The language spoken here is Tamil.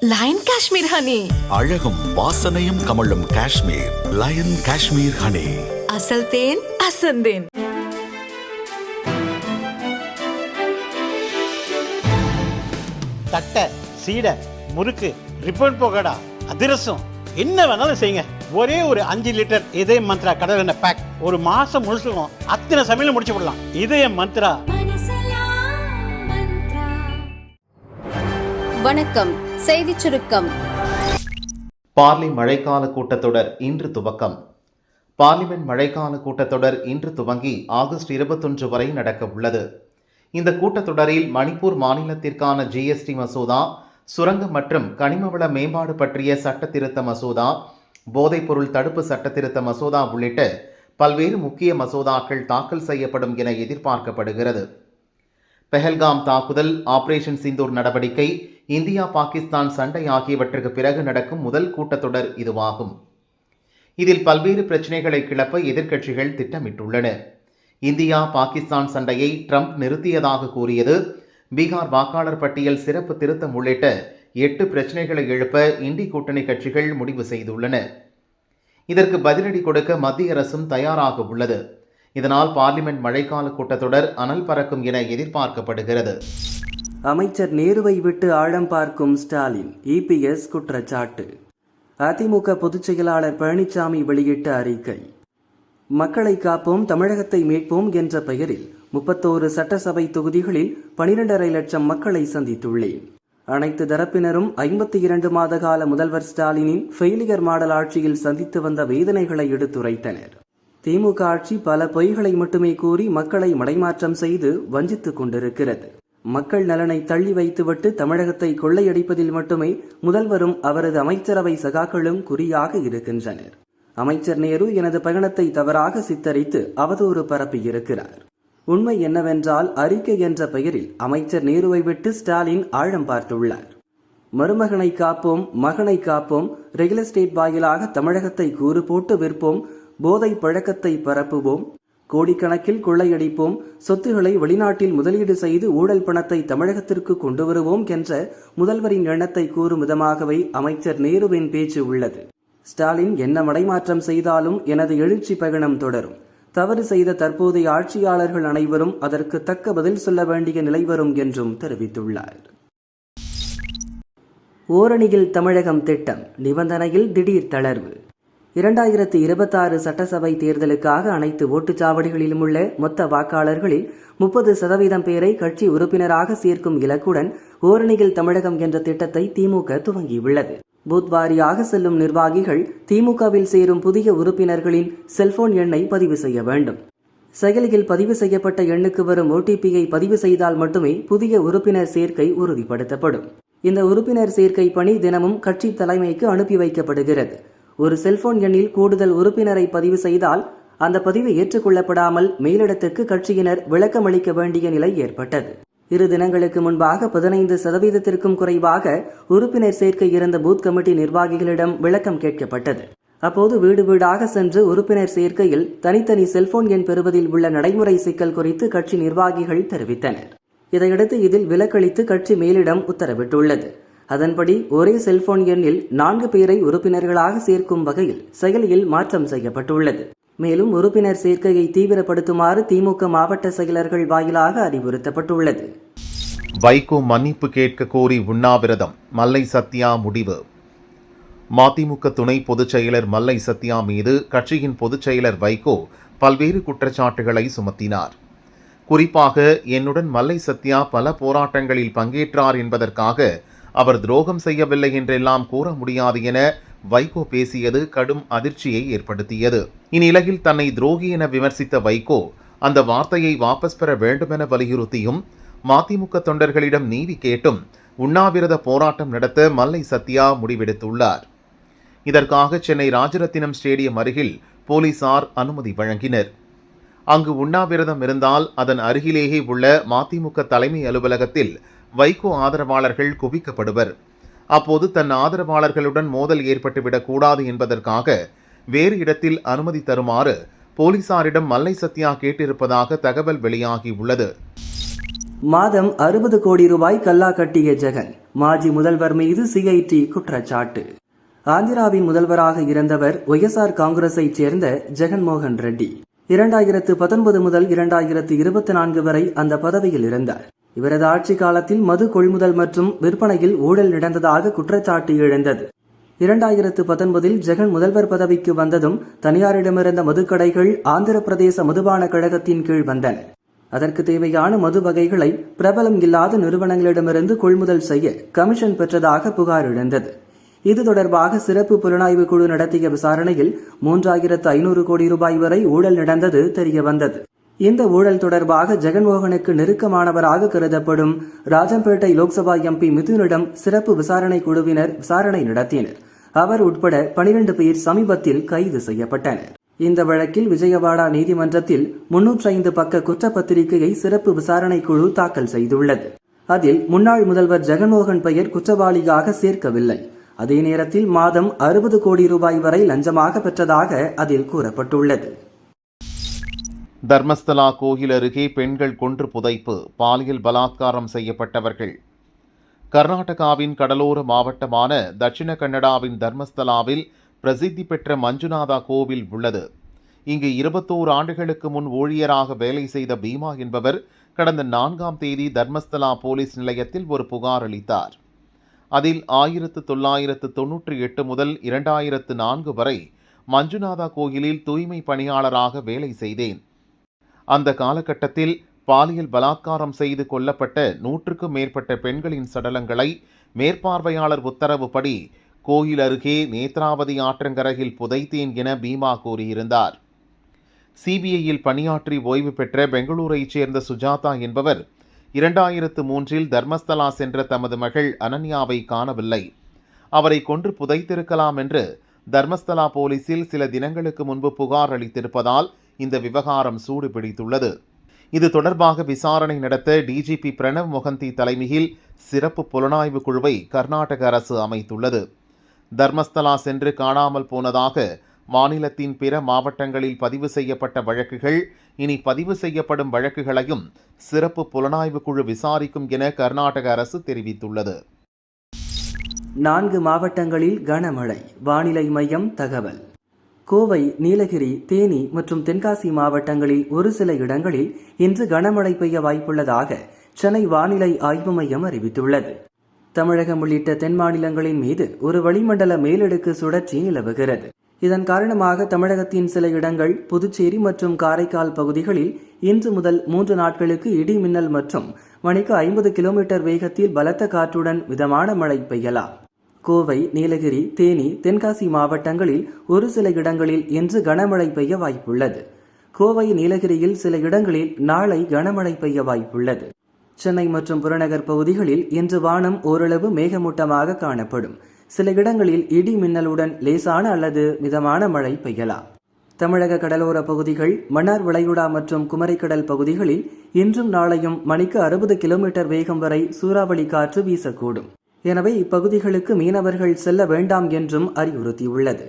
Line Kashmir honey. அழகும் வாசனையும் கமழும் காஷ்மீர் லயன் காஷ்மீர் ஹனி. அசல் தேன் அசந்தேன். தட்டை, சீடை, முறுக்கு, ரிப்பன் போகடா, அதிரசம் என்ன வேணாலும் செய்யுங்க. ஒரே ஒரு 5 லிட்டர் இதய மந்த்ரா கடல் எண்ணெய் பேக் ஒரு மாசம் முழுசுக்கும் அத்தனை சமையல முடிச்சு விடலாம். இதய மந்த்ரா. வணக்கம். செய்தி சுருக்கம். பார்லி மழைக்கால கூட்டத்தொடர் இன்று துவக்கம். பார்லிமெண்ட் மழைக்கால கூட்டத்தொடர் இன்று துவங்கி ஆகஸ்ட் 21 வரை நடக்க உள்ளது. இந்த கூட்டத்தொடரில் மணிப்பூர் மாநிலத்திற்கான ஜிஎஸ்டி மசோதா, சுரங்கம் மற்றும் கனிமவள மேம்பாடு பற்றிய சட்ட திருத்த மசோதா, போதைப்பொருள் தடுப்பு சட்ட திருத்த மசோதா உள்ளிட்ட பல்வேறு முக்கிய மசோதாக்கள் தாக்கல் செய்யப்படும் என எதிர்பார்க்கப்படுகிறது. பெஹல்காம் தாக்குதல், ஆபரேஷன் சிந்தூர் நடவடிக்கை, இந்தியா பாகிஸ்தான் சண்டை ஆகியவற்றுக்கு பிறகு நடக்கும் முதல் கூட்டத்தொடர் இதுவாகும். இதில் பல்வேறு பிரச்சினைகளை கிளப்ப எதிர்க்கட்சிகள் திட்டமிட்டுள்ளன. இந்தியா பாகிஸ்தான் சண்டையை ட்ரம்ப் நிறுத்தியதாக கூறியது, பீகார் வாக்காளர் பட்டியல் சிறப்பு திருத்தம் உள்ளிட்ட 8 பிரச்சினைகளை எழுப்ப இண்டி கூட்டணி கட்சிகள் முடிவு செய்துள்ளன. இதற்கு பதிலடி கொடுக்க மத்திய அரசும் தயாராக உள்ளது. இதனால் பார்லிமெண்ட் மழைக்கால கூட்டத்தொடர் அனல் பறக்கும் என எதிர்பார்க்கப்படுகிறது. அமைச்சர் நேருவை விட்டு ஆழம் பார்க்கும் ஸ்டாலின், இபிஎஸ் குற்றச்சாட்டு. அதிமுக பொதுச் செயலாளர் பழனிசாமி வெளியிட்ட அறிக்கை. மக்களை காப்போம், தமிழகத்தை மீட்போம் என்ற பெயரில் 31 சட்டசபை தொகுதிகளில் 12.5 லட்சம் மக்களை சந்தித்துள்ளேன். அனைத்து தரப்பினரும் 52 மாத கால முதல்வர் ஸ்டாலினின் ஃபெயிலியர் மாடல் ஆட்சியில் சந்தித்து வந்த வேதனைகளை எடுத்துரைத்தனர். திமுக ஆட்சி பல பொய்களை மட்டுமே கூறி மக்களை மடைமாற்றம் செய்து வஞ்சித்துக் கொண்டிருக்கிறது. மக்கள் நலனை தள்ளி வைத்துவிட்டு தமிழகத்தை கொள்ளையடிப்பதில் மட்டுமே முதல்வரும் அவரது அமைச்சரவை சகாக்களும் குறியாக இருக்கின்றனர். அமைச்சர் நேரு எனது பயணத்தை தவறாக சித்தரித்து அவதூறு பரப்பியிருக்கிறார். உண்மை என்னவென்றால், அறிக்கை என்ற பெயரில் அமைச்சர் நேருவை விட்டு ஸ்டாலின் ஆழம் பார்த்துள்ளார். மருமகனை காப்போம், மகனை காப்போம், ரியல் எஸ்டேட் வாயிலாக தமிழகத்தை கூறு போட்டு விற்போம், போதை பழக்கத்தை பரப்புவோம், கோடிக்கணக்கில் கொள்ளையடிப்போம், சொத்துக்களை வெளிநாட்டில் முதலீடு செய்து ஊழல் பணத்தை தமிழகத்திற்கு கொண்டு வருவோம் என்ற முதல்வரின் எண்ணத்தை கூறும் விதமாகவே அமைச்சர் நேருவின் பேச்சு உள்ளது. ஸ்டாலின் என்ன மடைமாற்றம் செய்தாலும் எனது எழுச்சி பயணம் தொடரும். தவறு செய்த தற்போதைய ஆட்சியாளர்கள் அனைவரும் அதற்கு தக்க பதில் சொல்ல வேண்டிய நிலை வரும் என்றும் தெரிவித்துள்ளார். ஓரணியில் தமிழகம் திட்டம், நிபந்தனையில் திடீர் தளர்வு. 2026 சட்டசபை தேர்தலுக்காக அனைத்து ஓட்டுச்சாவடிகளிலும் உள்ள மொத்த வாக்காளர்களில் 30% பேரை கட்சி உறுப்பினராக சேர்க்கும் இலக்குடன் ஓரணியில் தமிழகம் என்ற திட்டத்தை திமுக துவங்கியுள்ளது. பூத் வாரியாக செல்லும் நிர்வாகிகள் திமுகவில் சேரும் புதிய உறுப்பினர்களின் செல்போன் எண்ணை பதிவு செய்ய வேண்டும். செயலியில் பதிவு செய்யப்பட்ட எண்ணுக்கு வரும் ஓடிபியை பதிவு செய்தால் மட்டுமே புதிய உறுப்பினர் சேர்க்கை உறுதிப்படுத்தப்படும். இந்த உறுப்பினர் சேர்க்கை பணி தினமும் கட்சி தலைமைக்கு அனுப்பி வைக்கப்படுகிறது. ஒரு செல்போன் எண்ணில் கூடுதல் உறுப்பினரை பதிவு செய்தால் அந்த பதிவு ஏற்றுக்கொள்ளப்படாமல் மேலிடத்துக்கு கட்சியினர் விளக்கமளிக்க வேண்டிய நிலை ஏற்பட்டது. 2 தினங்களுக்கு முன்பாக 15%க்கும் குறைவாக உறுப்பினர் சேர்க்கை இருந்த பூத் கமிட்டி நிர்வாகிகளிடம் விளக்கம் கேட்கப்பட்டது. அப்போது வீடு வீடாக சென்று உறுப்பினர் சேர்க்கையில் தனித்தனி செல்போன் எண் பெறுவதில் உள்ள நடைமுறை சிக்கல் குறித்து கட்சி நிர்வாகிகள் தெரிவித்தனர். இதையடுத்து இதில் விலக்களித்து கட்சி மேலிடம் உத்தரவிட்டுள்ளது. அதன்படி ஒரே செல்போன் எண்ணில் 4 பேரை உறுப்பினர்களாக சேர்க்கும் வகையில் செயலியில் மாற்றம் செய்யப்பட்டுள்ளது. மேலும் உறுப்பினர் சேர்க்கையை தீவிரப்படுத்துமாறு திமுக மாவட்ட செயலர்கள் வாயிலாக அறிவுறுத்தப்பட்டுள்ளது. வைகோ மன்னிப்பு கேட்க கோரி உண்ணாவிரதம், மல்லை சத்யா முடிவு. மதிமுக துணை பொதுச் செயலர் மல்லை சத்யா மீது கட்சியின் பொதுச் செயலர் வைகோ பல்வேறு குற்றச்சாட்டுகளை சுமத்தினார். குறிப்பாக, என்னுடன் மல்லை சத்யா பல போராட்டங்களில் பங்கேற்றார் என்பதற்காக அவர் துரோகம் செய்யவில்லை என்றெல்லாம் கூற முடியாது என வைகோ பேசியது கடும் அதிர்ச்சியை ஏற்படுத்தியது. இந்நிலையில் தன்னை துரோகி என விமர்சித்த வைகோ அந்த வார்த்தையை வாபஸ் பெற வேண்டுமென வலியுறுத்தியும் மதிமுக தொண்டர்களிடம் நீதி கேட்டும் உண்ணாவிரத போராட்டம் நடத்த மல்லை சத்யா முடிவெடுத்துள்ளார். இதற்காக சென்னை ராஜரத்தினம் ஸ்டேடியம் அருகில் போலீசார் அனுமதி வழங்கினர். அங்கு உண்ணாவிரதம் இருந்தால் அதன் அருகிலேயே உள்ள மதிமுக தலைமை அலுவலகத்தில் வைகோ ஆதரவாளர்கள் குவிக்கப்படுவர். அப்போது தன் ஆதரவாளர்களுடன் மோதல் ஏற்பட்டுவிடக் கூடாது என்பதற்காக வேறு இடத்தில் அனுமதி தருமாறு போலீசாரிடம் மல்லை சத்யா கேட்டிருப்பதாக தகவல் வெளியாகியுள்ளது. மாதம் 60 கோடி ரூபாய் கல்லா கட்டிய ஜெகன், மாஜி முதல்வர் மீது சிஐடி குற்றச்சாட்டு. ஆந்திராவின் முதல்வராக இருந்தவர் ஒய்எஸ்ஆர் காங்கிரஸைச் சேர்ந்த ஜெகன்மோகன் ரெட்டி. 2019 முதல் 2024 வரை அந்த பதவியில் இருந்தார். இவரது ஆட்சி காலத்தில் மது கொள்முதல் மற்றும் விற்பனையில் ஊழல் நடந்ததாக குற்றச்சாட்டு எழுந்தது. 2019 ஜெகன் முதல்வர் பதவிக்கு வந்ததும் தனியாரிடமிருந்த மதுக்கடைகள் ஆந்திர பிரதேச மதுபான கழகத்தின் கீழ் வந்தன. அதற்கு தேவையான மது வகைகளை பிரபலம் இல்லாத நிறுவனங்களிடமிருந்து கொள்முதல் செய்ய கமிஷன் பெற்றதாக புகார் எழுந்தது. இது தொடர்பாக சிறப்பு புலனாய்வு குழு நடத்திய விசாரணையில் 3500 கோடி ரூபாய் வரை ஊழல் நடந்தது தெரியவந்தது. இந்த ஊழல் தொடர்பாக ஜெகன்மோகனுக்கு நெருக்கமானவராக கருதப்படும் ராஜம்பேட்டை லோக்சபா எம்பி மிதுனிடம் சிறப்பு விசாரணை குழுவினர் விசாரணை நடத்தினர். அவர் உட்பட 12 பேர் சமீபத்தில் கைது செய்யப்பட்டனர். இந்த வழக்கில் விஜயவாடா நீதிமன்றத்தில் 305 பக்க குற்றப்பத்திரிகையை சிறப்பு விசாரணை குழு தாக்கல் செய்துள்ளது. அதில் முன்னாள் முதல்வர் ஜெகன்மோகன் பெயர் குற்றவாளியாக சேர்க்கவில்லை. அதே நேரத்தில் மாதம் 60 கோடி ரூபாய் வரை லஞ்சமாக பெற்றதாக அதில் கூறப்பட்டுள்ளது. தர்மஸ்தலா கோயில் அருகே பெண்கள் கொன்று புதைப்பு, பாலியல் பலாத்காரம் செய்யப்பட்டவர்கள். கர்நாடகாவின் கடலோர மாவட்டமான தட்சிண கன்னடாவின் தர்மஸ்தலாவில் பிரசித்தி பெற்ற மஞ்சுநாதா கோவில் உள்ளது. இங்கு 21 ஆண்டுகளுக்கு முன் ஊழியராக வேலை செய்த பீமா என்பவர் கடந்த 4ஆம் தேதி தர்மஸ்தலா போலீஸ் நிலையத்தில் ஒரு புகார் அளித்தார். அதில் 1998 முதல் 2004 வரை மஞ்சுநாதா கோயிலில் தூய்மை பணியாளராக வேலை செய்தேன். அந்த காலகட்டத்தில் பாலியல் பலாத்காரம் செய்து கொல்லப்பட்ட 100க்கும் மேற்பட்ட பெண்களின் சடலங்களை மேற்பார்வையாளர் உத்தரவுப்படி கோயில் அருகே நேத்ராவதி ஆற்றங்கரையில் புதைத்தேன் என பீமா கூறியிருந்தார். சிபிஐயில் பணியாற்றி ஓய்வு பெற்ற பெங்களூரைச் சேர்ந்த சுஜாதா என்பவர் 2003 தர்மஸ்தலா சென்ற தமது மகள் அனன்யாவை காணவில்லை. அவரை கொன்று புதைத்திருக்கலாம் என்று தர்மஸ்தலா போலீசில் சில தினங்களுக்கு முன்பு புகார் அளித்திருப்பதால் இந்த விவகாரம் சூடு பிடித்துள்ளது. இது தொடர்பாக விசாரணை நடத்த டிஜிபி பிரணவ் மொஹந்தி தலைமையில் சிறப்பு புலனாய்வு குழுவை கர்நாடக அரசு அமைத்துள்ளது. தர்மஸ்தலா சென்று காணாமல் போனதாக மாநிலத்தின் பிற மாவட்டங்களில் பதிவு செய்யப்பட்ட வழக்குகள் இனி பதிவு செய்யப்படும் வழக்குகளையும் சிறப்பு புலனாய்வு குழு விசாரிக்கும் என கர்நாடக அரசு தெரிவித்துள்ளது. 4 மாவட்டங்களில் கனமழை, வானிலை மையம் தகவல். கோவை, நீலகிரி, தேனி மற்றும் தென்காசி மாவட்டங்களில் ஒரு சில இடங்களில் இன்று கனமழை பெய்ய வாய்ப்புள்ளதாக சென்னை வானிலை ஆய்வு மையம் அறிவித்துள்ளது. தமிழகம் உள்ளிட்ட தென் மாநிலங்களின் மீது ஒரு வளிமண்டல மேலடுக்கு சுழற்சி நிலவுகிறது. இதன் காரணமாக தமிழகத்தின் சில இடங்கள், புதுச்சேரி மற்றும் காரைக்கால் பகுதிகளில் இன்று முதல் 3 நாட்களுக்கு இடி மின்னல் மற்றும் மணிக்கு 50 கிலோமீட்டர் வேகத்தில் பலத்த காற்றுடன் மிதமான மழை பெய்யலாம். கோவை, நீலகிரி, தேனி, தென்காசி மாவட்டங்களில் ஒரு சில இடங்களில் இன்று கனமழை பெய்ய வாய்ப்புள்ளது. கோவை, நீலகிரியில் சில இடங்களில் நாளை கனமழை பெய்ய வாய்ப்புள்ளது. சென்னை மற்றும் புறநகர் பகுதிகளில் இன்று வானம் ஓரளவு மேகமூட்டமாக காணப்படும். சில இடங்களில் இடி மின்னலுடன் லேசான அல்லது மிதமான மழை பெய்யலாம். தமிழக கடலோர பகுதிகள், மன்னார் வளைகுடா மற்றும் குமரிக்கடல் பகுதிகளில் இன்றும் நாளையும் மணிக்கு 60 கிலோமீட்டர் வேகம் வரை சூறாவளி காற்று வீசக்கூடும். எனவே இப்பகுதிகளுக்கு மீனவர்கள் செல்ல வேண்டாம் என்றும் அறிவுறுத்தியுள்ளது.